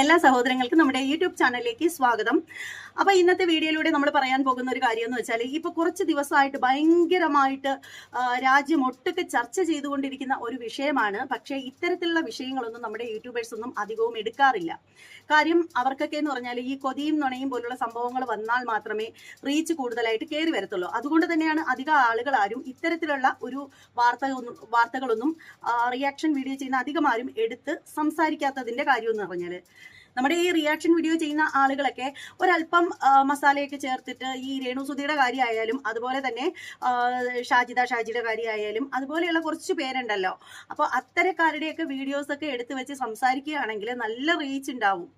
എല്ലാ സഹോദരങ്ങൾക്കും നമ്മുടെ യൂട്യൂബ് ചാനലിലേക്ക് സ്വാഗതം. അപ്പോൾ ഇന്നത്തെ വീഡിയോയിലൂടെ നമ്മൾ പറയാൻ പോകുന്ന ഒരു കാര്യം എന്ന് വെച്ചാൽ ഇപ്പോൾ കുറച്ച് ദിവസമായിട്ട് ഭയങ്കരമായിട്ട് രാജ്യം ഒട്ടുക്കെ ചർച്ച ചെയ്തുകൊണ്ടിരിക്കുന്ന ഒരു വിഷയമാണ്. പക്ഷേ ഇത്തരത്തിലുള്ള വിഷയങ്ങളൊന്നും നമ്മുടെ യൂട്യൂബേഴ്സ് ഒന്നും അധികവും എടുക്കാറില്ല. കാര്യം അവർക്കൊക്കെ എന്ന് പറഞ്ഞാൽ ഈ കൊതിയും നുണയും പോലുള്ള സംഭവങ്ങൾ വന്നാൽ മാത്രമേ റീച്ച് കൂടുതലായിട്ട് കയറി വരത്തുള്ളൂ. അതുകൊണ്ട് തന്നെയാണ് അധികം ആളുകൾ ആരും ഇത്തരത്തിലുള്ള ഒരു വാർത്തകളൊന്നും റിയാക്ഷൻ വീഡിയോ ചെയ്യുന്ന അധികം ആരും എടുത്ത് സംസാരിക്കാത്തതിന്റെ കാര്യം എന്ന് പറഞ്ഞാൽ, നമ്മുടെ ഈ റിയാക്ഷൻ വീഡിയോ ചെയ്യുന്ന ആളുകളൊക്കെ ഒരല്പം ചേർത്തിട്ട് ഈ രേണുസുധിയുടെ കാര്യമായാലും അതുപോലെ തന്നെ ഷാജിയുടെ കാര്യമായാലും അതുപോലെയുള്ള കുറച്ച് പേരുണ്ടല്ലോ, അപ്പോൾ അത്തരക്കാരുടെയൊക്കെ വീഡിയോസൊക്കെ എടുത്തു വെച്ച് സംസാരിക്കുകയാണെങ്കിൽ നല്ല റീച്ച് ഉണ്ടാവും.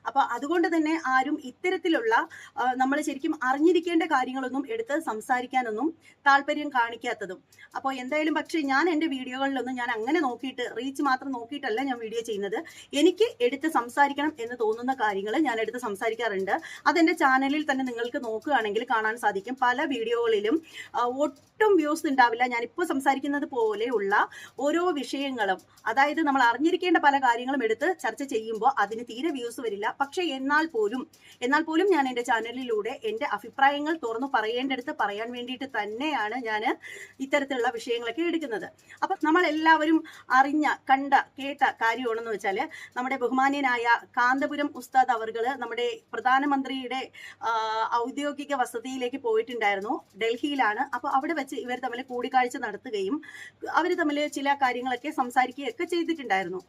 അപ്പോൾ അതുകൊണ്ട് തന്നെ ആരും ഇത്തരത്തിലുള്ള നമ്മൾ ശരിക്കും അറിഞ്ഞിരിക്കേണ്ട കാര്യങ്ങളൊന്നും എടുത്ത് സംസാരിക്കാനൊന്നും താല്പര്യം കാണിക്കാത്തതും. അപ്പോൾ എന്തായാലും പക്ഷേ ഞാൻ എൻ്റെ വീഡിയോകളിലൊന്നും ഞാൻ അങ്ങനെ നോക്കിയിട്ട് റീച്ച് മാത്രം നോക്കിയിട്ടല്ല ഞാൻ വീഡിയോ ചെയ്യുന്നത്. എനിക്ക് എടുത്ത് സംസാരിക്കണം എന്ന് തോന്നുന്ന കാര്യങ്ങൾ ഞാൻ എടുത്ത് സംസാരിക്കാറുണ്ട്. അതെൻ്റെ ചാനലിൽ തന്നെ നിങ്ങൾക്ക് നോക്കുകയാണെങ്കിൽ കാണാൻ സാധിക്കും. പല വീഡിയോകളിലും ഒട്ടും വ്യൂസ് ഉണ്ടാവില്ല. ഞാനിപ്പോൾ സംസാരിക്കുന്നത് പോലെയുള്ള ഓരോ വിഷയങ്ങളും, അതായത് നമ്മൾ അറിഞ്ഞിരിക്കേണ്ട പല കാര്യങ്ങളും എടുത്ത് ചർച്ച ചെയ്യുമ്പോൾ അതിന് തീരെ വ്യൂസ് വരില്ല. പക്ഷേ എന്നാൽ പോലും ഞാൻ എൻ്റെ ചാനലിലൂടെ എൻ്റെ അഭിപ്രായങ്ങൾ തുറന്നു പറയേണ്ടടുത്ത് പറയാൻ വേണ്ടിയിട്ട് തന്നെയാണ് ഞാൻ ഇത്തരത്തിലുള്ള വിഷയങ്ങളൊക്കെ എടുക്കുന്നത്. അപ്പം നമ്മൾ എല്ലാവരും അറിഞ്ഞ കണ്ട കേട്ട കാര്യമാണെന്ന് വെച്ചാൽ, നമ്മുടെ ബഹുമാന്യനായ കാന്തപുരം ഉസ്താദ് അവർകൾ നമ്മുടെ പ്രധാനമന്ത്രിയുടെ ഔദ്യോഗിക വസതിയിലേക്ക് പോയിട്ടുണ്ടായിരുന്നു. ഡൽഹിയിലാണ്. അപ്പോൾ അവിടെ വെച്ച് ഇവർ തമ്മിൽ കൂടിക്കാഴ്ച നടത്തുകയും അവർ തമ്മിൽ ചില കാര്യങ്ങളൊക്കെ സംസാരിക്കുകയൊക്കെ ചെയ്തിട്ടുണ്ടായിരുന്നു.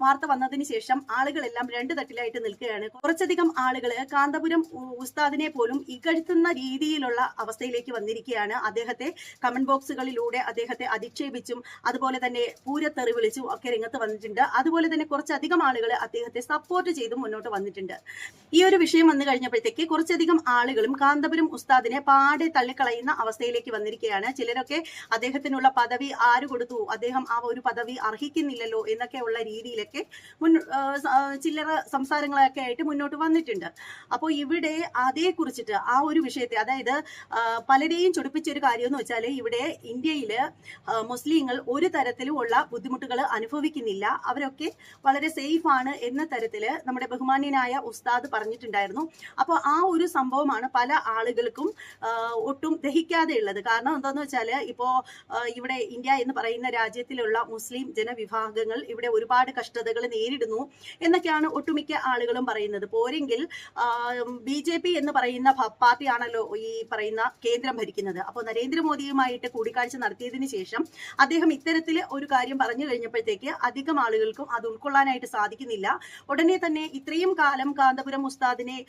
വാർത്ത വന്നതിന് ശേഷം ആളുകളെല്ലാം രണ്ട് തട്ടിലായിട്ട് നിൽക്കുകയാണ്. കുറച്ചധികം ആളുകൾ കാന്തപുരം ഉസ്താദിനെ പോലും ഇകഴ്ത്തുന്ന രീതിയിലുള്ള അവസ്ഥയിലേക്ക് വന്നിരിക്കുകയാണ്. അദ്ദേഹത്തെ കമന്റ് ബോക്സുകളിലൂടെ അദ്ദേഹത്തെ അധിക്ഷേപിച്ചും അതുപോലെ തന്നെ പൂരത്തെറി വിളിച്ചും ഒക്കെ രംഗത്ത് വന്നിട്ടുണ്ട്. അതുപോലെ തന്നെ കുറച്ചധികം ആളുകൾ അദ്ദേഹത്തെ സപ്പോർട്ട് ചെയ്തും മുന്നോട്ട് വന്നിട്ടുണ്ട്. ഈ ഒരു വിഷയം വന്നു കഴിഞ്ഞപ്പോഴത്തേക്ക് കുറച്ചധികം ആളുകളും കാന്തപുരം ഉസ്താദിനെ പാടെ തള്ളിക്കളയുന്ന അവസ്ഥയിലേക്ക് വന്നിരിക്കുകയാണ്. ചിലരൊക്കെ അദ്ദേഹത്തിനുള്ള പദവി ആര് കൊടുത്തു, അദ്ദേഹം ആ ഒരു പദവി അർഹിക്കുന്നില്ലല്ലോ എന്നൊക്കെയുള്ള രീതിയിലൊക്കെ ചില്ലറ സംസാരങ്ങളൊക്കെ ആയിട്ട് മുന്നോട്ട് വന്നിട്ടുണ്ട്. അപ്പോൾ ഇവിടെ അതേക്കുറിച്ചിട്ട് ആ ഒരു വിഷയത്തെ, അതായത് പലരെയും ചൊടിപ്പിച്ച ഒരു കാര്യം എന്ന് വെച്ചാൽ, ഇവിടെ ഇന്ത്യയിൽ മുസ്ലിങ്ങൾ ഒരു തരത്തിലും ഉള്ള ബുദ്ധിമുട്ടുകൾ അനുഭവിക്കുന്നില്ല, അവരൊക്കെ വളരെ സേഫ് ആണ് എന്ന തരത്തിൽ നമ്മുടെ ബഹുമാന്യനായ ഉസ്താദ് പറഞ്ഞിട്ടുണ്ടായിരുന്നു. അപ്പോൾ ആ ഒരു സംഭവമാണ് പല ആളുകൾക്കും ഒട്ടും ദഹിക്കാതെ ഉള്ളത്. കാരണം എന്താണെന്ന് വെച്ചാൽ, ഇപ്പോൾ ഇവിടെ ഇന്ത്യ എന്ന് പറയുന്ന രാജ്യത്തിലുള്ള മുസ്ലിം ജനവിഭാഗങ്ങൾ ഇവിടെ ഒരുപാട് കഷ്ടതകൾ നേരിടുന്നു എന്നൊക്കെയാണ് ഒട്ടുമിക്ക ആളുകളും പറയുന്നത്. പോരെങ്കിൽ BJP എന്ന് പറയുന്ന പാർട്ടിയാണല്ലോ ഈ പറയുന്ന കേന്ദ്രം ഭരിക്കുന്നത്. അപ്പോൾ നരേന്ദ്രമോദിയുമായിട്ട് കൂടിക്കാഴ്ച നടത്തിയതിനു ശേഷം അദ്ദേഹം ഇത്തരത്തിൽ ഒരു കാര്യം പറഞ്ഞു കഴിഞ്ഞപ്പോഴത്തേക്ക് അധികം ആളുകൾക്കും അത് ഉൾക്കൊള്ളാനായിട്ട് സാധിക്കുന്നില്ല. ഉടനെ തന്നെ ഇത്രയും കാലം കാന്തപുരം ഉസ്താദിനെ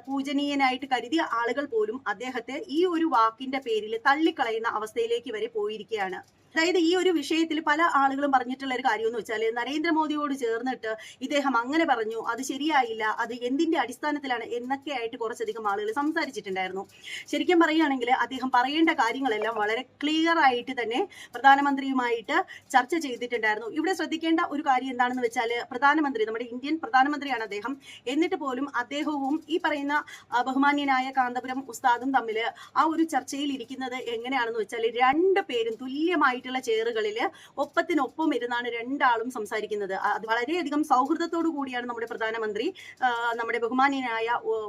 പൂജനീയനായിട്ട് കരുതിയ ആളുകൾ പോലും അദ്ദേഹത്തെ ഈ ഒരു വാക്കിന്റെ പേരിൽ തള്ളിക്കളയുന്ന അവസ്ഥയിലേക്ക് വരെ പോയിരിക്കുകയാണ്. അതായത് ഈ ഒരു വിഷയത്തിൽ പല ആളുകളും പറഞ്ഞിട്ടുള്ള ഒരു കാര്യം എന്ന് വെച്ചാൽ, നരേന്ദ്രമോദിയോട് ചേർന്നിട്ട് ഇദ്ദേഹം അങ്ങനെ പറഞ്ഞു, അത് ശരിയായില്ല, അത് എന്തിന്റെ അടിസ്ഥാനത്തിലാണ് എന്നൊക്കെ ആയിട്ട് കുറച്ചധികം ആളുകൾ സംസാരിച്ചിട്ടുണ്ടായിരുന്നു. ശരിക്കും പറയുകയാണെങ്കിൽ അദ്ദേഹം പറയേണ്ട കാര്യങ്ങളെല്ലാം വളരെ ക്ലിയർ ആയിട്ട് തന്നെ പ്രധാനമന്ത്രിയുമായിട്ട് ചർച്ച ചെയ്തിട്ടുണ്ടായിരുന്നു. ഇവിടെ ശ്രദ്ധിക്കേണ്ട ഒരു കാര്യം എന്താണെന്ന് വെച്ചാൽ, പ്രധാനമന്ത്രി, നമ്മുടെ ഇന്ത്യൻ പ്രധാനമന്ത്രിയാണ് അദ്ദേഹം. എന്നിട്ട് പോലും അദ്ദേഹവും ഈ പറയുന്ന ബഹുമാന്യനായ കാന്തപുരം ഉസ്താദും തമ്മിൽ ആ ഒരു ചർച്ചയിൽ ഇരിക്കുന്നത് എങ്ങനെയാണെന്ന് വെച്ചാൽ, രണ്ടു പേരും തുല്യമായിട്ടുള്ള ചെയറുകളിൽ ഒപ്പത്തിനൊപ്പം ഇരുന്നാണ് രണ്ടാളും സംസാരിക്കുന്നത്. അത് വളരെയധികം സൗഹൃദത്തോടു കൂടിയാണ് നമ്മുടെ പ്രധാനമന്ത്രി നമ്മുടെ ബഹുമാന്യനായ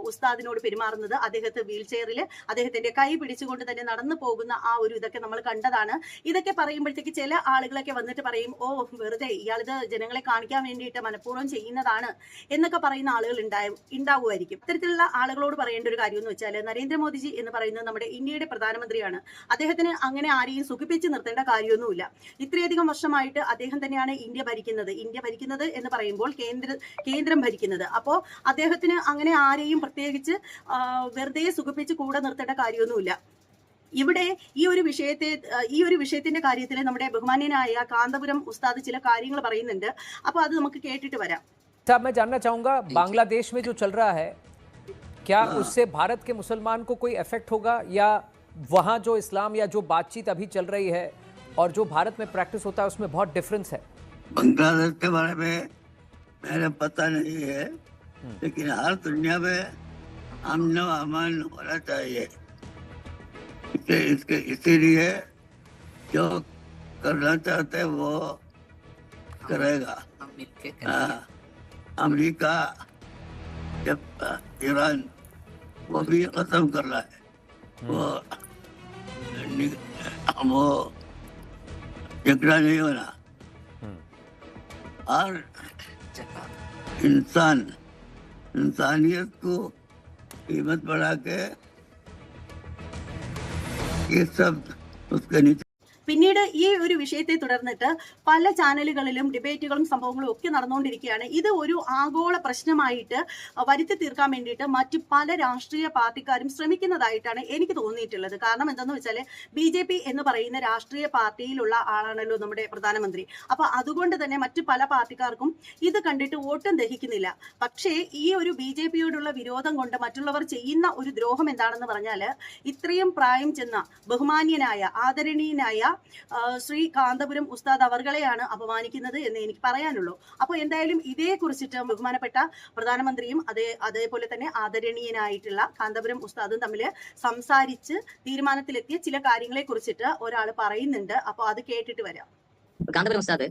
ഉസ്താദിനോട് പെരുമാറുന്നത്. അദ്ദേഹത്തെ വീൽ ചെയറിൽ അദ്ദേഹത്തിന്റെ കൈ പിടിച്ചുകൊണ്ട് തന്നെ നടന്നു പോകുന്ന ആ ഒരു ഇതൊക്കെ നമ്മൾ കണ്ടതാണ്. ഇതൊക്കെ പറയുമ്പോഴത്തേക്ക് ചില ആളുകളൊക്കെ വന്നിട്ട് പറയും, ഓ വെറുതെ ഇയാളിത് ജനങ്ങളെ കാണിക്കാൻ വേണ്ടിയിട്ട് മനഃപൂർവ്വം ചെയ്യുന്നതാണ് എന്നൊക്കെ പറയുന്ന ആളുകൾ ഉണ്ടാവുമായിരിക്കും. ഇത്തരത്തിലുള്ള ആളുകളോട് പറയേണ്ട ഒരു കാര്യം എന്ന് വെച്ചാൽ, നരേന്ദ്രമോദിജി എന്ന് പറയുന്നത് നമ്മുടെ ഇന്ത്യയുടെ പ്രധാനമന്ത്രിയാണ്. അദ്ദേഹത്തിന് അങ്ങനെ ആരെയും സുഖിപ്പിച്ച് നിർത്തേണ്ട കാര്യമൊന്നുമില്ല. ഇത്രയധികം വർഷമായിട്ട് അദ്ദേഹം തന്നെയാണ് ഇന്ത്യ ഭരിക്കുന്നത് എന്ന് പറയുമ്പോൾ കേന്ദ്രം ഭരിക്കുന്നത്. അപ്പോൾ അദ്ദേഹത്തിന് അങ്ങനെ ആരെയും പ്രത്യേകിച്ച് വെറുതെ സുഖിപ്പിച്ച് കൂടെ നിർത്തേണ്ട കാര്യമൊന്നുമില്ല. ഇവിടെ ഈ ഒരു വിഷയത്തിന്റെ കാര്യത്തിൽ നമ്മുടെ ബഹുമാന്യനായ കാന്തപുരം ഉസ്താദ് ചില കാര്യങ്ങൾ പറയുന്നുണ്ട്. അപ്പോൾ അത് നമുക്ക് കേട്ടിട്ട് വരാം. साहब, मैं जानना चाहूंगा, बांग्लादेश में जो चल रहा है, क्या उससे भारत के मुसलमान को कोई इफेक्ट होगा, या वहाँ जो इस्लाम या जो बातचीत अभी चल रही है और जो भारत में प्रैक्टिस होता है उसमें बहुत डिफरेंस है? बांग्लादेश के बारे में मेरे पता नहीं है, लेकिन हर दुनिया में अमन व अमान होना चाहिए। इसीलिए जो करना चाहते वो करेगा। अमेरिका जब ईरान वो भी खत्म कर रहा है, वो झगड़ा नहीं होना, और इंसानियत को कीमत बढ़ा के ये सब उसके नीचे। പിന്നീട് ഈ ഒരു വിഷയത്തെ തുടർന്നിട്ട് പല ചാനലുകളിലും ഡിബേറ്റുകളും സംഭവങ്ങളും ഒക്കെ നടന്നുകൊണ്ടിരിക്കുകയാണ്. ഇത് ഒരു ആഗോള പ്രശ്നമായിട്ട് വരുത്തി തീർക്കാൻ വേണ്ടിയിട്ട് മറ്റു പല രാഷ്ട്രീയ പാർട്ടിക്കാരും ശ്രമിക്കുന്നതായിട്ടാണ് എനിക്ക് തോന്നിയിട്ടുള്ളത്. കാരണം എന്താണെന്ന് വെച്ചാൽ BJP എന്ന് പറയുന്ന രാഷ്ട്രീയ പാർട്ടിയിലുള്ള ആളാണല്ലോ നമ്മുടെ പ്രധാനമന്ത്രി. അപ്പൊ അതുകൊണ്ട് തന്നെ മറ്റു പല പാർട്ടിക്കാർക്കും ഇത് കണ്ടിട്ട് ഒട്ടും ദഹിക്കുന്നില്ല. പക്ഷേ ഈ ഒരു BJPയോടുള്ള വിരോധം കൊണ്ട് മറ്റുള്ളവർ ചെയ്യുന്ന ഒരു ദ്രോഹം എന്താണെന്ന് പറഞ്ഞാൽ ഇത്രയും പ്രായം ചെന്ന ബഹുമാന്യനായ ആദരണീയനായ ശ്രീ കാന്തപുരം ഉസ്താദ് അവർകളെയാണ് അപമാനിക്കുന്നത് എന്ന് എനിക്ക് പറയാനുള്ളൂ. അപ്പോൾ എന്തായാലും ഇതേ കുറിച്ചിട്ട് ബഹുമാനപ്പെട്ട പ്രധാനമന്ത്രിയും അതേപോലെ തന്നെ ആദരണീയനായിട്ടുള്ള കാന്തപുരം ഉസ്താദും തമ്മിൽ സംസാരിച്ച് തീരുമാനത്തിലെത്തിയ ചില കാര്യങ്ങളെ കുറിച്ചിട്ട് ഒരാൾ പറയുന്നുണ്ട്. അപ്പോൾ അത് കേട്ടിട്ട് വരാം. കാന്തപുരം ഉസ്താദ്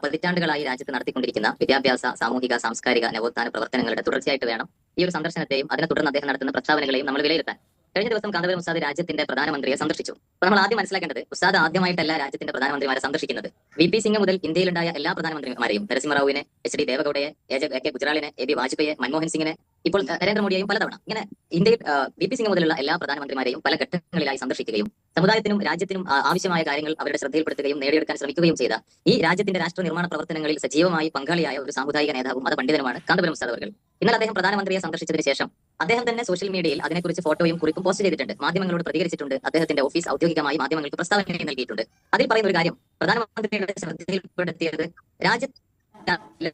പതിറ്റാണ്ടുകളായി രാജ്യത്ത് നടത്തിക്കൊണ്ടിരിക്കുന്ന വിദ്യാഭ്യാസ, സാമൂഹിക, സാംസ്കാരിക നവോത്ഥാന പ്രവർത്തനങ്ങളുടെ തുടർച്ചയായിട്ട് വേണം ഈ ഒരു സന്ദർശനത്തെയും അതിനെ തുടർന്ന് അദ്ദേഹം നടത്തുന്ന പ്രസ്താവനകളെയും നമ്മൾ വിലയിരുത്താൻ. കഴിഞ്ഞ ദിവസം കാന്തപുരം ഉസ്താദ് രാജ്യത്തിന്റെ പ്രധാനമന്ത്രിയെ സന്ദർശിച്ചു. അപ്പോൾ നമ്മൾ ആദ്യം മനസ്സിലാക്കേണ്ടത്, ഉസ്താദ് ആദ്യമായിട്ടല്ല രാജ്യത്തിന്റെ പ്രധാനമന്ത്രിമാരെ സന്ദർശിക്കുന്നത്. VP സിംഗ് മുതൽ ഇന്ത്യയിലുണ്ടായ എല്ലാ പ്രധാനമന്ത്രിമാരെയും, നരസിംഹറാവുവിനെ, HD ദേവഗൌഡയെ, AK ഗുജറാളിനെ, AB വാജ്പേയിയെ, മൻമോഹൻ സിംഗിനെ, ഇപ്പോൾ നരേന്ദ്രമോദിയെയും പലതവണ ഇങ്ങനെ ഇന്ത്യയിൽ VP സിംഗ് മുതലുള്ള എല്ലാ പ്രധാനമന്ത്രിമാരെയും പല ഘട്ടങ്ങളിലായി സന്ദർശിക്കുകയും സമുദായത്തിനും രാജ്യത്തിനും ആവശ്യമായ കാര്യങ്ങൾ അവരുടെ ശ്രദ്ധയിൽപ്പെടുത്തുകയും നേടിയെടുക്കാൻ ശ്രമിക്കുകയും ചെയ്ത ഈ രാജ്യത്തിന്റെ രാഷ്ട്ര നിർമ്മാണ പ്രവർത്തനങ്ങളിൽ സജീവമായി പങ്കാളിയായ ഒരു സാമുദായിക നേതാവും മതപണ്ഡിതനുമാണ് കാന്തപുരം ഉസ്താദ് അവർകൾ. ഇന്നലെ അദ്ദേഹം പ്രധാനമന്ത്രിയെ സന്ദർശിച്ചതിന് ശേഷം അദ്ദേഹം തന്നെ സോഷ്യൽ മീഡിയയിൽ അതിനെക്കുറിച്ച് ഫോട്ടോയും കുറിപ്പും പോസ്റ്റ് ചെയ്തിട്ടുണ്ട്, മാധ്യമങ്ങളോട് പ്രതികരിച്ചിട്ടുണ്ട്. അദ്ദേഹത്തിന്റെ ഓഫീസ് ഔദ്യോഗികമായി മാധ്യമങ്ങൾക്ക് പ്രസ്താവന നൽകിയിട്ടുണ്ട്. അതിൽ പറയുന്ന ഒരു കാര്യം, പ്രധാനമന്ത്രിയുടെ ശ്രദ്ധയിൽപ്പെടുത്തിയത് രാജ്യത്തെ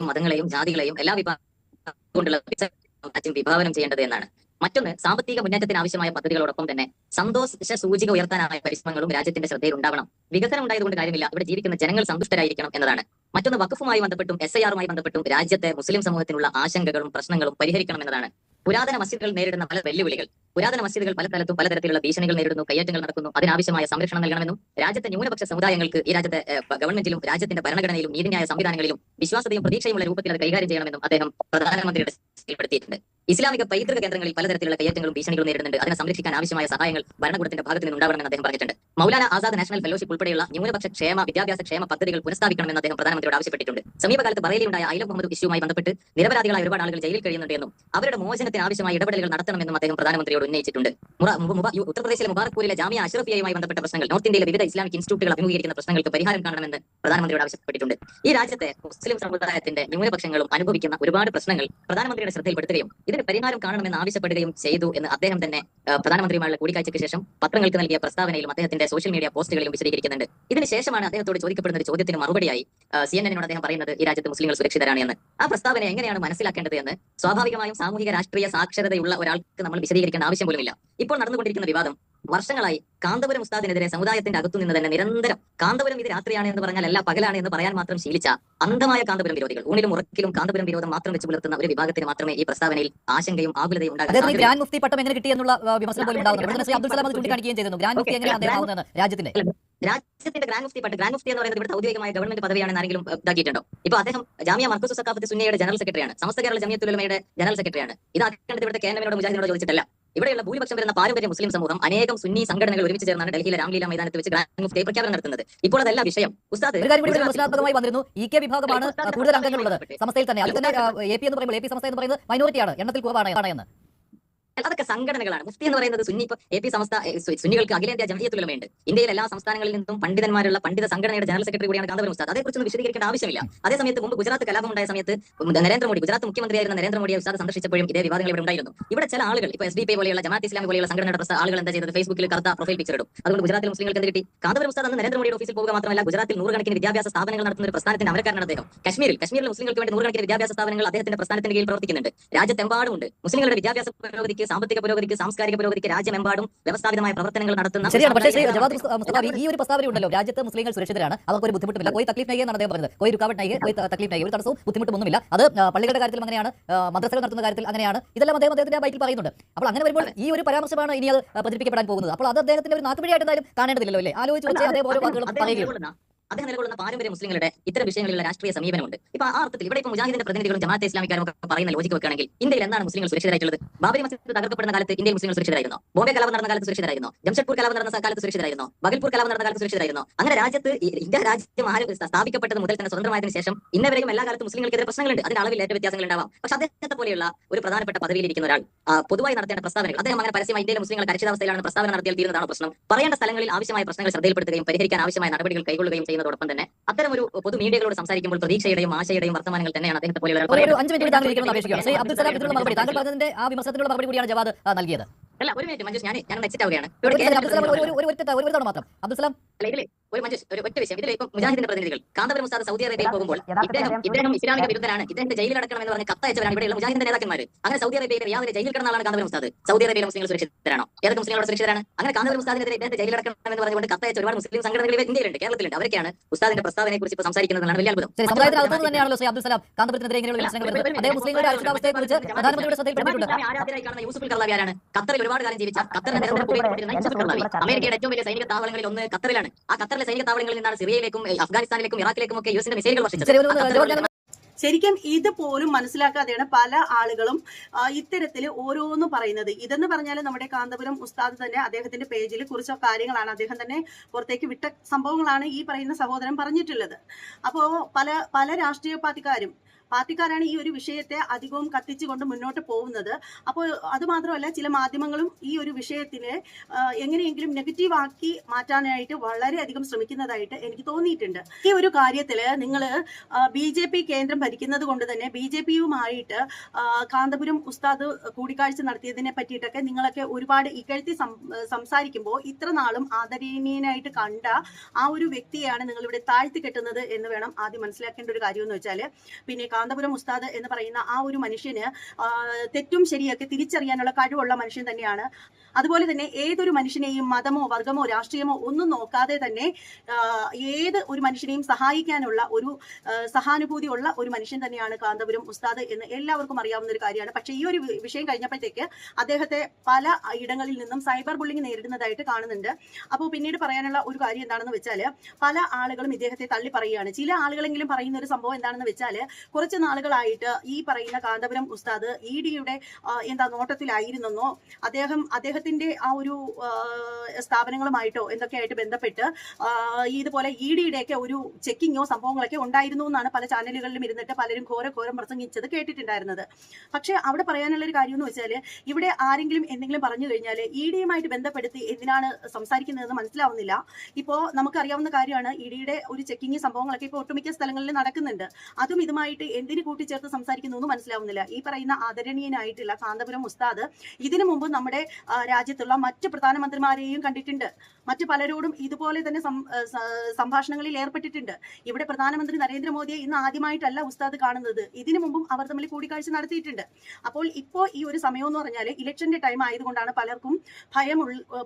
മതങ്ങളെയും ജാതികളെയും എല്ലാ വിഭാഗം വിഭാവനം ചെയ്യേണ്ടത് എന്നാണ്. മറ്റൊന്ന്, സാമ്പത്തിക മുന്നേറ്റത്തിന് ആവശ്യമായ പദ്ധതികളോടൊപ്പം തന്നെ സന്തോഷ സൂചിക ഉയർത്താനായ പരിശ്രമങ്ങളും രാജ്യത്തിന്റെ ശ്രദ്ധയിൽ ഉണ്ടാവണം. വികസനം ഉണ്ടായതുകൊണ്ട് കാര്യമില്ല, ഇവിടെ ജീവിക്കുന്ന ജനങ്ങൾ സന്തുഷ്ടരായിരിക്കണം എന്നതാണ്. മറ്റൊന്ന്, വഖഫുമായി ബന്ധപ്പെട്ടും SIR-മായി ബന്ധപ്പെട്ടും രാജ്യത്തെ മുസ്ലിം സമൂഹത്തിനുള്ള ആശങ്കകളും പ്രശ്നങ്ങളും പരിഹരിക്കണം എന്നതാണ്. പുരാതന മസ്ജിദുകൾ നേരിടുന്ന പല വെല്ലുവിളികൾ, പുരാതന മസ്ജിദുകൾ പല സ്ഥലത്തും പലതരത്തിലുള്ള ഭീഷണികൾ നേരിടുന്നു, കയ്യേറ്റങ്ങൾ നടക്കുന്നു, അതിനാവശ്യമായ സംരക്ഷണം നൽകണമെന്നും രാജ്യത്തെ ന്യൂനപക്ഷ സമുദായങ്ങൾക്ക് ഈ രാജ്യത്തെ ഗവൺമെന്റിലും രാജ്യത്തിന്റെ ഭരണഘടനയിലും നീതിന്യായ സംവിധാനങ്ങളിലും വിശ്വാസതയും പ്രതീക്ഷയുമുള്ള രൂപത്തിൽ അത് കൈകാര്യം ചെയ്യണമെന്നും അദ്ദേഹം പ്രധാനമന്ത്രിയുടെ ശ്രദ്ധയിൽപ്പെടുത്തിയിട്ടുണ്ട്. ഇസ്ലാമിക പൈതൃക കേന്ദ്രങ്ങളിൽ പലതരത്തിലുള്ള കയ്യേറ്റങ്ങളും ഭീഷണികളും നേരിടുന്നുണ്ട്, അതിനെ സംരക്ഷിക്കാൻ ആവശ്യമായ സഹായങ്ങൾ ഭരണകൂടത്തിന്റെ ഭാഗത്ത് നിന്ന് ഉണ്ടാവണമെന്ന് അദ്ദേഹം പറഞ്ഞിട്ടുണ്ട്. മൗലാന ആസാദ് നാഷണൽ ഫെലോഷിപ്പ് ഉൾപ്പെടെയുള്ള ന്യൂനപക്ഷ ക്ഷേമ, വിദ്യാഭ്യാസ ക്ഷേമ പദ്ധതികൾ പുനഃസ്ഥാപിക്കണമെന്ന് അദ്ദേഹം പ്രധാനമന്ത്രിയോട് ആവശ്യപ്പെട്ടിട്ടുണ്ട്. സമീപകാലത്ത് ബറേലിയുണ്ടായ ഐ ലവ് മുഹമ്മദ് ഇഷ്യൂമായി ബന്ധപ്പെട്ട് നിരപരാധികളായ ഒരുപാട് ആളുകൾ ജയിലിൽ കഴിയുന്നുണ്ട് എന്നും അവരുടെ മോചനത്തിന് ആവശ്യമായ ഇടപെടലുകൾ നടത്തണമെന്നും അദ്ദേഹം പ്രധാനമന്ത്രിയോട് ഉന്നയിച്ചിട്ടുണ്ട്. ഉത്തർപ്രദേശിലെ മുബാറക്പൂരിലെ ജാമിയ അഷ്റഫിയയുമായി ബന്ധപ്പെട്ട പ്രശ്നങ്ങൾ, നോർത്ത് ഇന്ത്യയിലെ വിവിധ ഇസ്ലാമിക് ഇൻസ്റ്റിറ്റ്യൂട്ടുകൾ അഭിമുഖീകരിക്കുന്ന പ്രശ്നങ്ങൾക്ക് പരിഹാരം കാണണമെന്ന് പ്രധാനമന്ത്രിയോട് ആവശ്യപ്പെട്ടിട്ടുണ്ട്. ഈ രാജ്യത്തെ മുസ്ലിം സമുദായത്തിന്റെ ന്യൂനപക്ഷങ്ങളും അനുഭവിക്കുന്ന ഒരുപാട് പ്രശ്നങ്ങൾ പ്രധാനമന്ത്രിയുടെ ശ്രദ്ധയിൽപ്പെടുത്തുകയും ഇതിന് പരിഹാരം കാണണമെന്ന് ആവശ്യപ്പെടുകയും ചെയ്തു എന്ന് അദ്ദേഹം തന്നെ പ്രധാനമന്ത്രിയുമായുള്ള കൂടിക്കാഴ്ചയ്ക്ക് ശേഷം പത്രങ്ങൾക്ക് നൽകിയ പ്രസ്താവനയിലും അദ്ദേഹത്തിന്റെ സോഷ്യൽ മീഡിയ പോസ്റ്റുകളിലും വിശദീകരിക്കുന്നുണ്ട്. ഇതിനുശേഷമാണ് അദ്ദേഹത്തോട് ചോദിക്കപ്പെടുന്ന ഒരു ചോദ്യത്തിന് മറുപടിയായി CNN-നോട് അദ്ദേഹം പറയുന്നത് ഈ രാജ്യത്ത് മുസ്ലിങ്ങൾ സുരക്ഷിതരാണ് എന്ന്. ആ പ്രസ്താവന എങ്ങനെയാണ് മനസ്സിലാക്കേണ്ടത് എന്ന് സ്വാഭാവികമായും സാമൂഹിക രാഷ്ട്രീയ സാക്ഷരതയുള്ള ഒരാൾക്ക് നമ്മൾ വിശദീകരിക്കേണ്ട ആവശ്യം പോലുമില്ല. ഇപ്പോൾ നടന്നുകൊണ്ടിരിക്കുന്ന വിവാദം വർഷങ്ങളായി കാന്തപുരം ഉസ്താദിനെതിരെ സമുദായത്തിന്റെ അകത്തു നിന്ന് തന്നെ നിരന്തരം കാന്തപുരം ഇത് രാത്രിയാണ് എന്ന് പറഞ്ഞാൽ അല്ല പകലാണ് എന്ന് പറയാൻ മാത്രം ശീലിച്ച അന്ധമായ കാന്തപുരം വിരോധികൾ, ഊണിലും ഉറക്കിലും കാന്തപുരം വിരോധം മാത്രം വെച്ച് പുലർത്തുന്ന ഒരു വിഭാഗത്തിന് മാത്രമേ ഈ പ്രസ്താവനയിൽ ആശങ്കയും ആകുലതയും ഉണ്ടാകും. ഗ്രാൻഡ് മുഫ്തി പട്ടം എങ്ങനെ കിട്ടിയെന്നുള്ള വിമർശനം പോലും ഉണ്ടാകുന്നു. അബ്ദുൽ സലാം അത് ചൂണ്ടിക്കാണിക്കുകയും ചെയ്തിരുന്നു. ഗ്രാൻഡ് മുഫ്തി എങ്ങനെയാണ് രാജ്യത്തിന്റെ ഗ്രാൻഡ് മുഫ്തി പട്ടം, ഗ്രാൻഡ് മുഫ്തി എന്ന് പറയുന്നത് ഇവിടുത്തെ ഔദ്യോഗികമായ ഗവൺമെന്റ് പദവിയാണെന്ന് ആരെങ്കിലും ഇതാക്കിയിട്ടുണ്ടോ? ഇപ്പൊ അദ്ദേഹം ജാമിയ മർക്കസ് സഖാഫത്ത് സുന്നിയുടെ ജനറൽ സെക്രട്ടറിയാണ്, സമസ്ത കേരള ജമിയത്തുൽ ഉലമയുടെ ജനറൽ സെക്രട്ടറിയാണ്. ഇതാക്കേണ്ടത് ഇവിടുത്തെ KNM-നോട് മുജാഹിദിനോട് ചോദിച്ചിട്ടല്ല. ഇവിടെയുള്ള ഭൂരിപക്ഷം വരുന്ന പാരമ്പര്യ മുസ്ലിം സമൂഹം അനേകം സുന്നി സംഘടനകൾ ഒരുമിച്ച് ചേർന്നാണ് ഡൽഹിയിലെ രാംലീല മൈതാനത്ത് വെച്ച് ഗ്രാൻഡ് മുഫ്തി പ്രഖ്യാപനം നടത്തുന്നത്. ഇപ്പോൾ അതല്ല വിഷയം. ഉസ്താദ് വിമർശനാത്മകമായി വന്നിരുന്നു. EK വിഭാഗമാണ് കൂടുതൽ അംഗങ്ങളുള്ളത് സമസ്തയിൽ തന്നെ. അതിൽ തന്നെ AP എന്ന് പറയുമ്പോൾ AP സമസ്ത എന്ന് പറയുന്നത് മൈനോറിറ്റിയാണ്, എണ്ണത്തിൽ കുറവാണ് എന്ന്. അതൊക്കെ സംഘടനകളാണ്. മുഫ്തി എന്ന് പറയുന്നത് സുന്നി, ഇപ്പൊ AP സമസ്ത സുന്നികൾക്ക് അഖിലേന്ത്യാ ജമിയത്തുൽ ഉലമയുണ്ട്. ഇന്ത്യയിലെ എല്ലാ സംസ്ഥാനങ്ങളിൽ നിന്നും പണ്ഡിതന്മാരുള്ള പണ്ഡിത സംഘടനയുടെ ജനറൽ സെക്രട്ടറി കൂടിയാണ് കാന്തപുരം ഉസ്താദ്. അതേക്കുറിച്ചൊന്നും വിശദീകരിക്കേണ്ട ആവശ്യമില്ല. അതേസമയത്ത് മുമ്പ് ഗുജറാത്ത് കലാപം ഉണ്ടായ സമയത്ത് നരേന്ദ്രമോദി, ഗുജറാത്ത് മുഖ്യമന്ത്രിയായിരുന്ന നരേന്ദ്രമോദിയെ ഉസ്താദ് സന്ദർശിച്ചപ്പോഴും ഇതേ വിവാദങ്ങൾ ഇവിടെ ഉണ്ടായിരുന്നു. ഇവിടെ ചില ആളുകൾ, ഇപ്പൊ SDP പോലെയുള്ള ജമാഅത്ത് ഇസ്ലാമി പോലെയുള്ള സംഘടനയുടെ ആളുകൾ എന്താ ചെയ്തത്? ഫേസ്ബുക്കിൽ കറുത്ത പ്രൊഫൈൽ പിക്ചർ ഇടും. അതുകൊണ്ട് ഗുജറാത്തിലെ മുസ്ലിങ്ങൾക്ക് എന്ത് കിട്ടി? കാന്തപുരം ഉസ്താദ് അന്ന് നരേന്ദ്രമോദിയുടെ ഓഫീസിൽ പോകുക മാത്രമല്ല, ഗുജറാത്തിൽ നൂറുകണക്കിന് വിദ്യാഭ്യാസ സ്ഥാപനങ്ങൾ നടത്തുന്ന ഒരു പ്രസ്ഥാനത്തിന്റെ അമരക്കാരനാണ് അദ്ദേഹം. കശ്മീരിലെ മുസ്ലിങ്ങൾക്ക് വേണ്ടി നൂറുകണക്കിന് വിദ്യാഭ്യാസ സ്ഥാപനങ്ങൾ അദ്ദേഹത്തിന്റെ പ്രസ്ഥാനത്തിന്റെ കീഴിൽ പ്രവർത്തിക്കുന്നുണ്ട്. രാജ്യത്തെമ്പാടുമുണ്ട്. മുസ്ലിങ്ങളുടെ വിദ്യാഭ്യാസ പുരോഗതിക്ക്, സാമ്പത്തിക പുരോഗതിക്ക്, സാംസ്കാരിക പുരോഗതിക്ക് രാജ്യമെമ്പാടും വ്യവസ്ഥാപിതമായ പ്രവർത്തനങ്ങൾ നടത്തുന്ന. ശരിയാണ്. പക്ഷേ ഈ ഒരു പ്രസ്താവന ഉണ്ടല്ലോ, രാജ്യത്ത് മുസ്ലിങ്ങൾ സുരക്ഷിതരാണ്, അവർക്ക് ഒരു ബുദ്ധിമുട്ടുമില്ല, കോയി തക്ലീഫ് നയ്യേ എന്നാണ് അദ്ദേഹം പറഞ്ഞത്. കോയി രുക്കാവട്ട് നയ്യേ, കോയി തക്ലീഫ് നയ്യേ, ഒരു തടസ്സവും ബുദ്ധിമുട്ടുമൊന്നുമില്ല. അത് പള്ളികളുടെ കാര്യത്തിലും അങ്ങനെയാണ്, മദ്രസകൾ നടത്തുന്ന കാര്യത്തിൽ അങ്ങനെയാണ്. ഇതെല്ലാം അദ്ദേഹത്തിന്റെ ബൈക്കിൽ പറയുന്നുണ്ട്. അപ്പോൾ അങ്ങനെ വരുമ്പോൾ ഈ ഒരു പരാമർശമാണ് ഇനി അത് പ്രചരിപ്പിക്കപ്പെടാൻ പോകുന്നത്. അപ്പോൾ അത് അദ്ദേഹത്തിന്റെ ഒരു നാക്കുപിഴയായിട്ട് എന്തായാലും കാണേണ്ടതില്ലല്ലോ, അല്ലേ? ആലോചിച്ച് വെച്ചാൽ അതേ ഓരോ വാക്കുകളും പറയുകയുള്ളൂ. അദ്ദേഹം നിലകൊള്ളുന്ന പാരമ്പര്യ മുസ്ലിങ്ങളുടെ ഇത്തരം വിഷയങ്ങളിലുള്ള രാഷ്ട്രീയ സമീപനമുണ്ട്. ഇപ്പൊ ആ അർത്ഥത്തിൽ ഇവിടെ ഇപ്പോൾ മുജാഹിദിന്റെ പ്രതിനിധികളും ജമാഅത്തെ ഇസ്ലാമിക്കാരും ഒക്കെ പറയുന്ന ലോജിക്ക് വെക്കുകയാണെങ്കിൽ ഇന്ത്യയിൽ എന്താണ് മുസ്ലിങ്ങൾ സുരക്ഷിതരായിട്ടുള്ളത്? ബാബരി മസ്ജിദ് തകർക്കപ്പെടുന്ന കാലത്ത് ഇന്ത്യയിൽ മുസ്ലിങ്ങൾ സുരക്ഷിതരായിരുന്നു. ബോംബെ കലാപം നടന്ന കാലത്ത് സുരക്ഷിതരായിരുന്നു. ജംഷഡ്പൂർ കലാപം നടന്ന കാലത്ത് സുരക്ഷിതരായിരുന്നു. ബഗൽപൂർ കലാപം നടന്ന കാലത്ത് സുരക്ഷിതരായിരുന്നു. അങ്ങനെ രാജ്യത്ത് ഇന്ത്യ രാജ്യം സ്ഥാപിക്കപ്പെട്ടത് മുതൽ തന്നെ സ്വതന്ത്രമായതിനു ശേഷം ഇന്നവരെയും എല്ലാ കാലത്തും മുസ്ലിങ്ങൾക്കെതിരെ പ്രശ്നങ്ങളുണ്ട്. അതിന്റെ അളവിൽ ഏറ്റ വ്യത്യാസങ്ങൾ ഉണ്ടാവാം. പക്ഷേ അദ്ദേഹത്തെ പോലെയുള്ള ഒരു പ്രധാനപ്പെട്ട പദവിയിലിരിക്കുന്ന ഒരാൾ പൊതുവായി നടത്തേണ്ട പ്രസ്താവനകൾ, അദ്ദേഹം അങ്ങനെ പരസ്യമായി ഇന്ത്യയിലെ മുസ്ലിങ്ങൾ അരക്ഷിതാവസ്ഥയിലാണ് പ്രസ്താവന നടത്തിയാൽ തീരുന്നതാണോ പ്രശ്നം? പറയേണ്ട സ്ഥലങ്ങളിൽ ആവശ്യമായ പ്രശ്നങ്ങൾ ശ്രദ്ധയിൽപ്പെടുത്തുകയും പരിഹരിക്കാൻ ആവശ്യമായ നടപടികൾ കൈകൊള്ളുകയും ചെയ്യുന്നതോടൊപ്പം തന്നെ അത്തരം ഒരു പൊതു മീഡിയകളോട് സംസാരിക്കുമ്പോൾ പ്രതീക്ഷയുടെയും ആശയുടെയും വർത്തമാനങ്ങൾ തന്നെയാണ് അദ്ദേഹത്തെ പോലെയുള്ള ഒരു 5 മിനിറ്റ് താങ്കൾ ഇരിക്കണം അപേക്ഷിക്കുകയാണ്. ശ്രീ അബ്ദുൽ സലാം ഇതിനുള്ള മറുപടി, താങ്കൾ പറഞ്ഞതിന്റെ ആ വിമർശനത്തിനുള്ള മറുപടി കൂടിയാണ് ജവാദ് നൽകിയത്. അല്ല, ഒരു മിനിറ്റ് മഞ്ജുഷ്, ഞാൻ എക്സിറ്റ് ആവുകയാണ്. ഒരു തവണ മാത്രം അബ്ദുൽ സലാം. അല്ല, ഇതിലെ ഒരു മഞ്ജുഷ് ഒരു ഒറ്റ വിഷയം. ഇതിലെ ഇപ്പം മുജാഹിദിന്റെ പ്രതിനിധികൾ കാന്തപുരം ഉസ്താദ് സൗദി അറേബ്യയിൽ പോകുമ്പോൾ ഇദ്ദേഹം ഇസ്ലാമിക വിരുദ്ധനാണ്, ഇദ്ദേഹത്തെ ജയിലിൽ അടക്കണം എന്ന് പറഞ്ഞ് കത്തയച്ചവരാണ് ഇവിടെയുള്ള മുജാഹിദിന്റെ നേതാക്കന്മാർ. അങ്ങനെ സൗദി അറേബ്യയിലെ റിയാദിലെ ജയിലിൽ കിടന്ന ആളാണ് കാന്തപുരം ഉസ്താദ്. സൗദി അറേബ്യയിലെ മുസ്ലിങ്ങൾ സുരക്ഷിതരാണോ? ഏതൊക്കെ മുസ്ലിങ്ങളോട് സുരക്ഷിതരാണ്? അങ്ങനെ കാന്തപുരം ഉസ്താദിനെതിരെ ഇദ്ദേഹത്തെ ജയിലിൽ അടക്കണം എന്ന് പറഞ്ഞുകൊണ്ട് കത്തയച്ച ഒരുപാട് മുസ്ലിം സംഘടനകൾ ഇന്ത്യയിലുണ്ട്, കേരളത്തിലുണ്ട്. അവരൊക്കെയാണ് ഉസ്താദിന്റെ പ്രസ്താവനയെ കുറിച്ച് ഇപ്പോൾ സംസാരിക്കുന്നതാണ് വലിയ അത്ഭുതം. സമുദായത്തിനകത്ത് തന്നെയാണല്ലോ ശ്രീ അബ്ദുൽ സലാം കാന്തപുരത്തിനെതിരെ ഇങ്ങനെയുള്ള വിമർശനങ്ങൾ വരുന്നത്. അദ്ദേഹം മുസ്ലിങ്ങളുടെ അരക്ഷിതാവസ്ഥയെ കുറിച്ച് പ്രധാനമന്ത്രിയുടെ ശ്രദ്ധയിൽപ്പെട്ടിട്ടുണ്ട്. ആരാധകരായി കാണുന്ന യൂസുഫ് കർലാവി ആരാണ്? ഖത്തറിൽ ഒരുപാട് കാലം ജീവിച്ച ഖത്തറിന്റെ നേതൃത്വം ഉപയോഗിക്കപ്പെട്ടിരുന്ന യൂസുഫ് കർലാവി അമേരിക്കയുടെ ഏറ്റവും വലിയ സൈനിക താവളങ്ങളിൽ ഒന്ന് ഖത്തറിലാണ്. ആ ഖത്തറിലെ സൈനിക താവളങ്ങളിൽ നിന്നാണ് സിറിയയിലേക്കും അഫ്ഗാനിസ്ഥാനിലേക്കും ഇറാഖിലേക്കും ഒക്കെ യുഎസിന്റെ മിസൈലുകൾ വർഷിച്ചത്. ശരിക്കും ഇത് പോലും മനസ്സിലാക്കാതെയാണ് പല ആളുകളും ഇത്തരത്തിൽ ഓരോന്നും പറയുന്നത്. ഇതെന്ന് പറഞ്ഞാൽ നമ്മുടെ കാന്തപുരം ഉസ്താദ് തന്നെ അദ്ദേഹത്തിന്റെ പേജിൽ കുറിച്ച കാര്യങ്ങളാണ്, അദ്ദേഹം തന്നെ പുറത്തേക്ക് വിട്ട സംഭവങ്ങളാണ് ഈ പറയുന്ന സഹോദരൻ പറഞ്ഞിട്ടുള്ളത്. അപ്പോൾ പല രാഷ്ട്രീയ പാർട്ടിക്കാരാണ് ഈ ഒരു വിഷയത്തെ അധികവും കത്തിച്ചുകൊണ്ട് മുന്നോട്ട് പോകുന്നത്. അപ്പോൾ അത് മാത്രമല്ല, ചില മാധ്യമങ്ങളും ഈ ഒരു വിഷയത്തിനെ എങ്ങനെയെങ്കിലും നെഗറ്റീവ് ആക്കി മാറ്റാനായിട്ട് വളരെയധികം ശ്രമിക്കുന്നതായിട്ട് എനിക്ക് തോന്നിയിട്ടുണ്ട്. ഈ ഒരു കാര്യത്തിൽ നിങ്ങൾ BJP കേന്ദ്രം ഭരിക്കുന്നത് കൊണ്ട് തന്നെ BJPയുമായിട്ട് കാന്തപുരം ഉസ്താദ് കൂടിക്കാഴ്ച നടത്തിയതിനെ പറ്റിയിട്ടൊക്കെ നിങ്ങളൊക്കെ ഒരുപാട് ഇകഴ്ത്തി സംസാരിക്കുമ്പോൾ ഇത്ര നാളും ആദരണീയനായിട്ട് കണ്ട ആ ഒരു വ്യക്തിയാണ് നിങ്ങളിവിടെ താഴ്ത്തി കെട്ടുന്നത് എന്ന് വേണം ആദ്യം മനസ്സിലാക്കേണ്ട ഒരു കാര്യം എന്ന് വെച്ചാൽ. പിന്നെ കാന്തപുരം ഉസ്താദ് എന്ന് പറയുന്ന ആ ഒരു മനുഷ്യന് തെറ്റും ശരിയൊക്കെ തിരിച്ചറിയാനുള്ള കഴിവുള്ള മനുഷ്യൻ തന്നെയാണ്. അതുപോലെ തന്നെ ഏതൊരു മനുഷ്യനെയും മതമോ വർഗമോ രാഷ്ട്രീയമോ ഒന്നും നോക്കാതെ തന്നെ ഏത് ഒരു മനുഷ്യനെയും സഹായിക്കാനുള്ള ഒരു സഹാനുഭൂതി ഉള്ള ഒരു മനുഷ്യൻ തന്നെയാണ് കാന്തപുരം ഉസ്താദ് എന്ന് എല്ലാവർക്കും അറിയാവുന്ന ഒരു കാര്യമാണ്. പക്ഷേ ഈ ഒരു വിഷയം കഴിഞ്ഞപ്പോഴത്തേക്ക് അദ്ദേഹത്തെ പല ഇടങ്ങളിൽ നിന്നും സൈബർ ബുള്ളിങ് നേരിടുന്നതായിട്ട് കാണുന്നുണ്ട്. അപ്പോൾ പിന്നീട് പറയാനുള്ള ഒരു കാര്യം എന്താണെന്ന് വെച്ചാൽ, പല ആളുകളും ഇദ്ദേഹത്തെ തള്ളി പറയുകയാണ്. ചില ആളുകളെങ്കിലും പറയുന്ന ഒരു സംഭവം എന്താണെന്ന് വെച്ചാൽ, കുറച്ച് നാളുകളായിട്ട് ഈ പറയുന്ന കാന്തപുരം ഉസ്താദ് EDയുടെ നോട്ടത്തിലായിരുന്നെന്നോ അദ്ദേഹത്തിന്റെ ആ ഒരു സ്ഥാപനങ്ങളുമായിട്ടോ എന്തൊക്കെയായിട്ട് ബന്ധപ്പെട്ട് ഇതുപോലെ EDയുടെയൊക്കെ ഒരു ചെക്കിങ്ങോ സംഭവങ്ങളൊക്കെ ഉണ്ടായിരുന്നു എന്നാണ് പല ചാനലുകളിലും ഇരുന്നിട്ട് പലരും ഘോരം പ്രസംഗിച്ചത് കേട്ടിട്ടുണ്ടായിരുന്നത്. പക്ഷെ അവിടെ പറയാനുള്ള ഒരു കാര്യം എന്ന് വെച്ചാൽ, ഇവിടെ ആരെങ്കിലും എന്തെങ്കിലും പറഞ്ഞു കഴിഞ്ഞാൽ EDയുമായിട്ട് ബന്ധപ്പെടുത്തി എന്തിനാണ് സംസാരിക്കുന്നതെന്ന് മനസ്സിലാവുന്നില്ല. ഇപ്പോൾ നമുക്കറിയാവുന്ന കാര്യമാണ്, EDയുടെ ഒരു ചെക്കിങ് സംഭവങ്ങളൊക്കെ ഇപ്പോൾ ഒട്ടുമിക്ക സ്ഥലങ്ങളിൽ നടക്കുന്നുണ്ട്. അതും ഇതുമായിട്ട് എന്തിനു കൂട്ടിച്ചേർത്ത് സംസാരിക്കുന്നു എന്ന് മനസ്സിലാവുന്നില്ല. ഈ പറയുന്ന ആദരണീയനായിട്ടുള്ള കാന്തപുരം ഉസ്താദ് ഇതിനു മുമ്പ് നമ്മുടെ രാജ്യത്തുള്ള മറ്റ് പ്രധാനമന്ത്രിമാരെയും കണ്ടിട്ടുണ്ട്. മറ്റു പലരോടും ഇതുപോലെ തന്നെ സംഭാഷണങ്ങളിൽ ഏർപ്പെട്ടിട്ടുണ്ട്. ഇവിടെ പ്രധാനമന്ത്രി നരേന്ദ്രമോദിയെ ഇന്ന് ആദ്യമായിട്ടല്ല ഉസ്താദ് കാണുന്നത്, ഇതിനു മുമ്പും അവർ തമ്മിൽ കൂടിക്കാഴ്ച നടത്തിയിട്ടുണ്ട്. അപ്പോൾ ഇപ്പോൾ ഈ ഒരു സമയം എന്ന് പറഞ്ഞാൽ ഇലക്ഷന്റെ ടൈം ആയതുകൊണ്ടാണ് പലർക്കും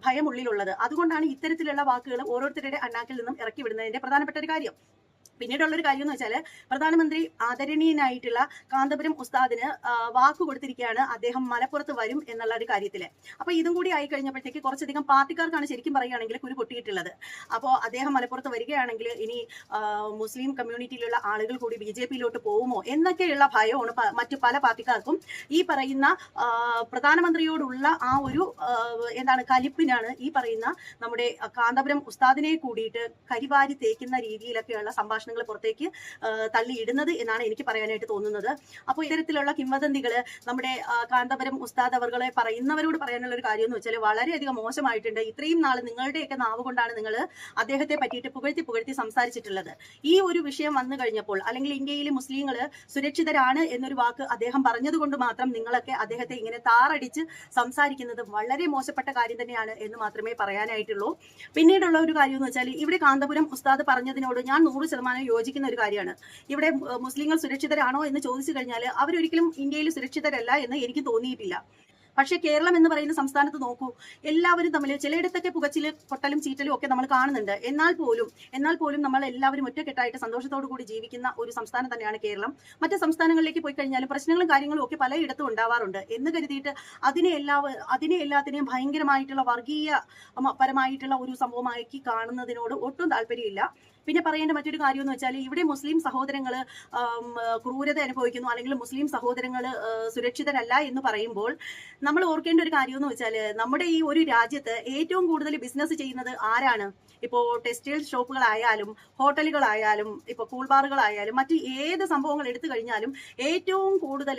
ഭയമുള്ളിലുള്ളത്. അതുകൊണ്ടാണ് ഇത്തരത്തിലുള്ള വാക്കുകൾ ഓരോരുത്തരുടെ അണ്ണാക്കിൽ നിന്നും ഇറക്കി വിടുന്നതിന്റെ പ്രധാനപ്പെട്ട ഒരു കാര്യം. പിന്നീടുള്ളൊരു കാര്യം എന്ന് വെച്ചാൽ, പ്രധാനമന്ത്രി ആദരണീയനായിട്ടുള്ള കാന്തപുരം ഉസ്താദിന് വാക്ക് കൊടുത്തിരിക്കുകയാണ്, അദ്ദേഹം മലപ്പുറത്ത് വരും എന്നുള്ള ഒരു കാര്യത്തിൽ. അപ്പോൾ ഇതും കൂടി ആയി കഴിഞ്ഞപ്പോഴത്തേക്ക് കുറച്ചധികം പാർട്ടിക്കാർക്കാണ് ശരിക്കും പറയുകയാണെങ്കിൽ കുരു പൊട്ടിയിട്ടുള്ളത്. അപ്പോൾ അദ്ദേഹം മലപ്പുറത്ത് വരികയാണെങ്കിൽ ഇനി മുസ്ലിം കമ്മ്യൂണിറ്റിയിലുള്ള ആളുകൾ കൂടി BJPയിലോട്ട് പോകുമോ എന്നൊക്കെയുള്ള ഭയമാണ് മറ്റു പല പാർട്ടിക്കാർക്കും. ഈ പറയുന്ന പ്രധാനമന്ത്രിയോടുള്ള ആ ഒരു കലിപ്പിനാണ് ഈ പറയുന്ന നമ്മുടെ കാന്തപുരം ഉസ്താദിനെ കൂടിയിട്ട് കരിവാരി തേക്കുന്ന രീതിയിലൊക്കെയുള്ള സംഭാഷണം പുറത്തേക്ക് തള്ളിയിടുന്നത് എന്നാണ് എനിക്ക് പറയാനായിട്ട് തോന്നുന്നത്. അപ്പോൾ ഇത്തരത്തിലുള്ള കിംവദന്തികൾ നമ്മുടെ കാന്തപുരം ഉസ്താദ് അവർകളെ പറയുന്നവരോട് പറയാനുള്ള ഒരു കാര്യം എന്ന് വെച്ചാൽ വളരെയധികം മോശമായിട്ടുണ്ട്. ഇത്രയും നാൾ നിങ്ങളുടെയൊക്കെ നാവ് കൊണ്ടാണ് നിങ്ങൾ അദ്ദേഹത്തെ പറ്റിയിട്ട് പുകഴ്ത്തി സംസാരിച്ചിട്ടുള്ളത്. ഈ ഒരു വിഷയം വന്നു കഴിഞ്ഞപ്പോൾ, അല്ലെങ്കിൽ ഇന്ത്യയിലെ മുസ്ലിങ്ങൾ സുരക്ഷിതരാണ് എന്നൊരു വാക്ക് അദ്ദേഹം പറഞ്ഞതുകൊണ്ട് മാത്രം നിങ്ങളൊക്കെ അദ്ദേഹത്തെ ഇങ്ങനെ താറടിച്ച് സംസാരിക്കുന്നത് വളരെ മോശപ്പെട്ട കാര്യം തന്നെയാണ് എന്ന് മാത്രമേ പറയാനായിട്ടുള്ളൂ. പിന്നീടുള്ള ഒരു കാര്യം എന്ന് വെച്ചാൽ, ഇവിടെ കാന്തപുരം ഉസ്താദ് പറഞ്ഞതിനോട് ഞാൻ 100% യോജിക്കുന്ന ഒരു കാര്യമാണ്. ഇവിടെ മുസ്ലിങ്ങൾ സുരക്ഷിതരാണോ എന്ന് ചോദിച്ചു കഴിഞ്ഞാൽ അവരൊരിക്കലും ഇന്ത്യയിൽ സുരക്ഷിതരല്ല എന്ന് എനിക്ക് തോന്നിയിട്ടില്ല. പക്ഷേ കേരളം എന്ന് പറയുന്ന സംസ്ഥാനത്ത് നോക്കൂ, എല്ലാവരും തമ്മിൽ ചിലയിടത്തൊക്കെ പുകച്ചില് പൊട്ടലും ചീറ്റലും ഒക്കെ നമ്മൾ കാണുന്നുണ്ട്. എന്നാൽ പോലും നമ്മൾ എല്ലാവരും ഒറ്റക്കെട്ടായിട്ട് സന്തോഷത്തോടു കൂടി ജീവിക്കുന്ന ഒരു സംസ്ഥാനം തന്നെയാണ് കേരളം. മറ്റ് സംസ്ഥാനങ്ങളിലേക്ക് പോയി കഴിഞ്ഞാലും പ്രശ്നങ്ങളും കാര്യങ്ങളും ഒക്കെ പലയിടത്തും ഉണ്ടാവാറുണ്ട്. എന്ന് കരുതിയിട്ട് അതിനെ എല്ലാത്തിനെയും ഭയങ്കരമായിട്ടുള്ള വർഗീയ പരമായിട്ടുള്ള ഒരു സംഭവമാക്കി കാണുന്നതിനോട് ഒട്ടും താല്പര്യമില്ല. പിന്നെ പറയേണ്ട മറ്റൊരു കാര്യം എന്ന് വെച്ചാൽ ഇവിടെ മുസ്ലിം സഹോദരങ്ങൾ ക്രൂരത അനുഭവിക്കുന്നു, അല്ലെങ്കിൽ മുസ്ലിം സഹോദരങ്ങൾ സുരക്ഷിതരല്ല എന്ന് പറയുമ്പോൾ നമ്മൾ ഓർക്കേണ്ട ഒരു കാര്യം എന്ന് വെച്ചാൽ നമ്മുടെ ഈ ഒരു രാജ്യത്ത് ഏറ്റവും കൂടുതൽ ബിസിനസ് ചെയ്യുന്നത് ആരാണ്? ഇപ്പോൾ ടെക്സ്റ്റൈൽ ഷോപ്പുകളായാലും ഹോട്ടലുകളായാലും ഇപ്പോൾ കൂൾ ബാറുകളായാലും മറ്റ് ഏത് സംഭവങ്ങൾ എടുത്തു കഴിഞ്ഞാലും ഏറ്റവും കൂടുതൽ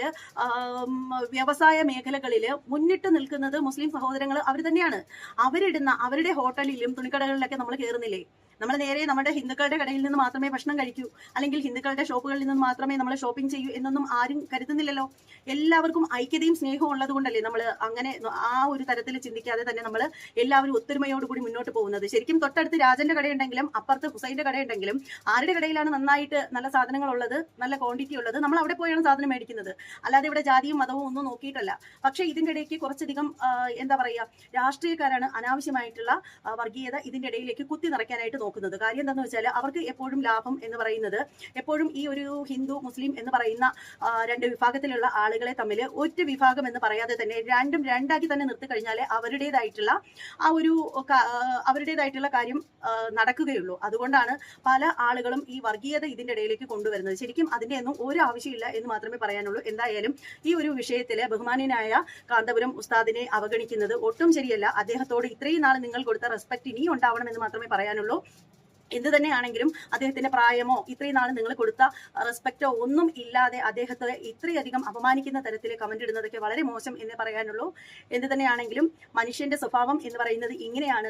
വ്യവസായ മേഖലകളിൽ മുന്നിട്ട് നിൽക്കുന്നത് മുസ്ലിം സഹോദരങ്ങൾ അവർ തന്നെയാണ്. അവരുടെ ഹോട്ടലിലും തുണിക്കടകളിലൊക്കെ നമ്മൾ കയറുന്നില്ലേ? നമ്മൾ നേരെ നമ്മുടെ ഹിന്ദുക്കളുടെ കടയിൽ നിന്ന് മാത്രമേ ഭക്ഷണം കഴിക്കൂ, അല്ലെങ്കിൽ ഹിന്ദുക്കളുടെ ഷോപ്പുകളിൽ നിന്ന് മാത്രമേ നമ്മൾ ഷോപ്പിംഗ് ചെയ്യൂ എന്നൊന്നും ആരും കരുതുന്നില്ലല്ലോ. എല്ലാവർക്കും ഐക്യതയും സ്നേഹവും ഉള്ളത് കൊണ്ടല്ലേ നമ്മൾ അങ്ങനെ ആ ഒരു തരത്തിൽ ചിന്തിക്കാതെ തന്നെ നമ്മൾ എല്ലാവരും ഒത്തൊരുമയോടുകൂടി മുന്നോട്ട് പോകുന്നത്. ശരിക്കും തൊട്ടടുത്ത് രാജന്റെ കടയുണ്ടെങ്കിലും അപ്പുറത്ത് ഹുസൈന്റെ കടയുണ്ടെങ്കിലും ആരുടെ കടയിലാണ് നന്നായിട്ട് നല്ല സാധനങ്ങൾ ഉള്ളത്, നല്ല ക്വാണ്ടിറ്റി ഉള്ളത്, നമ്മൾ അവിടെ പോയാണ് സാധനം മേടിക്കുന്നത്. അല്ലാതെ ഇവിടെ ജാതിയും മതവും ഒന്നും നോക്കിയിട്ടല്ല. പക്ഷേ ഇതിന്റെ ഇടയ്ക്ക് കുറച്ചധികം എന്താ പറയുക, രാഷ്ട്രീയക്കാരാണ് അനാവശ്യമായിട്ടുള്ള വർഗീയത ഇതിന്റെ ഇടയിലേക്ക് കുത്തി നിറയ്ക്കാനായിട്ട് നോക്കുന്നത്. കാര്യം എന്താണെന്ന് വെച്ചാൽ അവർക്ക് എപ്പോഴും ലാഭം എന്ന് പറയുന്നത് എപ്പോഴും ഈ ഒരു ഹിന്ദു മുസ്ലിം എന്ന് പറയുന്ന രണ്ട് വിഭാഗത്തിലുള്ള ആളുകളെ തമ്മിൽ ഒറ്റ വിഭാഗം എന്ന് പറയാതെ തന്നെ രണ്ടും രണ്ടാക്കി തന്നെ നിർത്തി കഴിഞ്ഞാൽ അവരുടേതായിട്ടുള്ള കാര്യം നടക്കുകയുള്ളൂ. അതുകൊണ്ടാണ് പല ആളുകളും ഈ വർഗീയത ഇതിന്റെ ഇടയിലേക്ക് കൊണ്ടുവരുന്നത്. ശരിക്കും അതിന്റെ ഒന്നും ഒരു ആവശ്യമില്ല എന്ന് മാത്രമേ പറയാനുള്ളൂ. എന്തായാലും ഈ ഒരു വിഷയത്തിൽ ബഹുമാന്യനായ കാന്തപുരം ഉസ്താദിനെ അവഗണിക്കുന്നത് ഒട്ടും ശരിയല്ല. അദ്ദേഹത്തോട് ഇത്രയും നാൾ നിങ്ങൾ കൊടുത്ത റെസ്പെക്ട് ഇനിയും ഉണ്ടാവണമെന്ന് മാത്രമേ പറയാനുള്ളൂ. എന്ത് തന്നെയാണെങ്കിലും അദ്ദേഹത്തിന്റെ പ്രായമോ ഇത്രയും നാൾ നിങ്ങൾ കൊടുത്ത റെസ്പെക്റ്റോ ഒന്നും ഇല്ലാതെ അദ്ദേഹത്തെ ഇത്രയധികം അപമാനിക്കുന്ന തരത്തിൽ കമന്റ് ഇടുന്നതൊക്കെ വളരെ മോശം എന്നേ പറയാനുള്ളൂ. എന്ത് തന്നെയാണെങ്കിലും മനുഷ്യന്റെ സ്വഭാവം എന്ന് പറയുന്നത് ഇങ്ങനെയാണ്,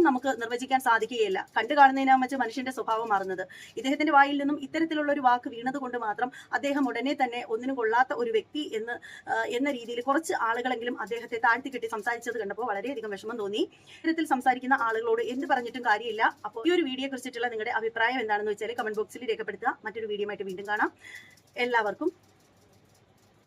നമുക്ക് നിർവചിക്കാൻ സാധിക്കുകയില്ല. കണ്ടു കാണുന്നതിനാ വെച്ച് മനുഷ്യന്റെ സ്വഭാവം മാറുന്നത്. ഇദ്ദേഹത്തിന്റെ വായിൽ നിന്നും ഇത്തരത്തിലുള്ള ഒരു വാക്ക് വീണത് കൊണ്ട് മാത്രം അദ്ദേഹം ഉടനെ തന്നെ ഒന്നിനും കൊള്ളാത്ത ഒരു വ്യക്തി എന്ന രീതിയിൽ കുറച്ച് ആളുകളെങ്കിലും അദ്ദേഹത്തെ താഴ്ത്തിക്കെട്ടി സംസാരിച്ചത് കണ്ടപ്പോൾ വളരെയധികം വിഷമം തോന്നി. ഇത്തരത്തിൽ സംസാരിക്കുന്ന ആളുകളോട് എന്ത് പറഞ്ഞിട്ടും കാര്യമില്ല. അപ്പോൾ ഈ ഒരു വീഡിയോ കുറിച്ചിട്ടുള്ള നിങ്ങളുടെ അഭിപ്രായം എന്താണെന്ന് വെച്ചാൽ കമന്റ് ബോക്സിൽ രേഖപ്പെടുത്തുക. മറ്റൊരു വീഡിയോ ആയിട്ട് വീണ്ടും കാണാം. എല്ലാവർക്കും